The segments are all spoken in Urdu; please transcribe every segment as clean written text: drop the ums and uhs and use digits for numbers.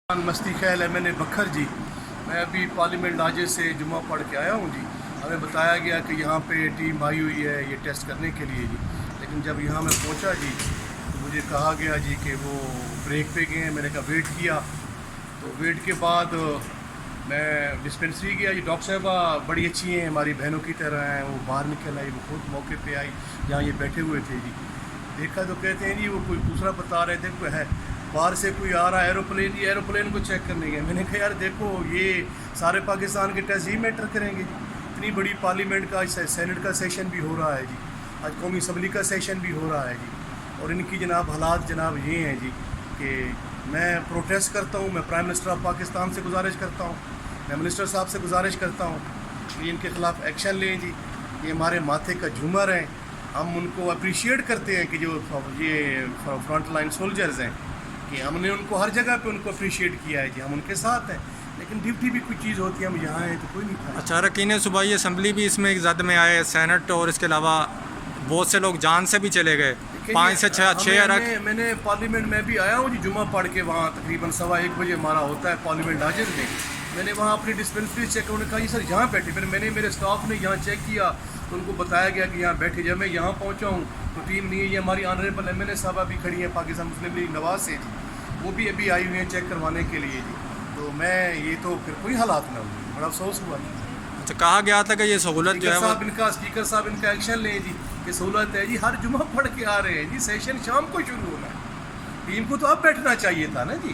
مستی خیل ہے میں نے بکھر جی، میں ابھی پارلیمنٹ لاجے سے جمعہ پڑھ کے آیا ہوں جی۔ ہمیں بتایا گیا کہ یہاں پہ ٹیم آئی ہوئی ہے یہ ٹیسٹ کرنے کے لیے جی، لیکن جب یہاں میں پہنچا جی تو مجھے کہا گیا جی کہ وہ بریک پہ گئے ہیں۔ میں نے کہا ویٹ کیا، تو ویٹ کے بعد میں ڈسپنسری گیا جی۔ ڈاکٹر صاحبہ بڑی اچھی ہیں، ہماری بہنوں کی طرح ہیں، وہ باہر نکل آئی، وہ خود موقع پہ آئی جہاں یہ بیٹھے ہوئے تھے جی۔ دیکھا تو کہتے ہیں جی وہ کوئی دوسرا بتا رہے تھے، کوئی ہے باہر سے کوئی آ رہا ہے ایروپلین جی، ایروپلین کو چیک کرنے گئے۔ میں نے کہا یار دیکھو یہ سارے پاکستان کے ٹیسٹ ہی میٹر کریں گے جی۔ اتنی بڑی پارلیمنٹ کا سینٹ کا سیشن بھی ہو رہا ہے جی، آج قومی اسمبلی کا سیشن بھی ہو رہا ہے جی، اور ان کی جناب حالات جناب یہ ہیں جی کہ میں پروٹیسٹ کرتا ہوں، میں پرائم منسٹر آف پاکستان سے گزارش کرتا ہوں، میں منسٹر صاحب سے گزارش کرتا ہوں کہ ان کے خلاف ایکشن لیں جی۔ یہ ہمارے ماتھے کا جھومر ہیں، ہم ان کو اپریشیٹ کرتے ہیں کہ جو یہ فرنٹ لائن سولجرز ہیں کہ ہم نے ان کو ہر جگہ پہ ان کو اپریشیٹ کیا ہے جی، ہم ان کے ساتھ ہیں، لیکن ڈیوٹی بھی کوئی چیز ہوتی ہے، ہم یہاں ہیں تو کوئی نہیں تھا۔ اچھا، اراکین صوبائی اسمبلی بھی اس میں ایک زد میں آئے، سینٹ اور اس کے علاوہ بہت سے لوگ جان سے بھی چلے گئے، 5 سے 6 میں نے پارلیمنٹ میں بھی آیا ہوں جی، جمعہ پڑھ کے وہاں تقریباً 1:15 بجے ہمارا ہوتا ہے پارلیمنٹ حاضر میں نے وہاں اپنی ڈسپنسری چیک انہوں نے کہا جی سر یہاں بیٹھے، پھر میں نے میرے اسٹاف نے یہاں چیک کیا تو ان کو بتایا گیا کہ یہاں بیٹھے۔ جب میں یہاں پہنچا ہوں تو ٹیم نہیں ہے، یہ ہماری آنریبل ایم این اے صاحبہ بھی کھڑی ہیں پاکستان مسلم لیگ نواز سے جی، وہ بھی ابھی آئی ہوئی ہیں چیک کروانے کے لیے جی۔ تو میں یہ تو پھر کوئی حالات نہ ہوئی، بڑا افسوس ہوا جی۔ اچھا، کہا گیا تھا کہ یہ سہولت جو ہے وہ اسپیکر صاحب ان کا ایکشن لیں جی کہ سہولت ہے جی، ہر جمعہ پڑھ کے آ رہے ہیں جی، سیشن شام کو شروع ہونا ہے، ٹیم کو تو اب بیٹھنا چاہیے تھا نا جی،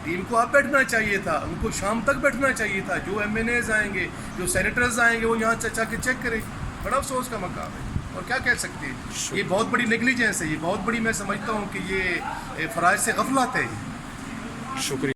ٹیم کو اب بیٹھنا چاہیے تھا، ان کو شام تک بیٹھنا چاہیے تھا۔ جو ایم این ایز آئیں گے، جو سینیٹرز آئیں گے وہ یہاں چچا کے چیک کریں، بڑا افسوس کا مقام ہے اور کیا کہہ سکتے ہیں۔ یہ بہت بڑی نیگلیجنس ہے، یہ بہت بڑی میں سمجھتا ہوں کہ یہ فرائض سے غفلت ہے۔ شکریہ۔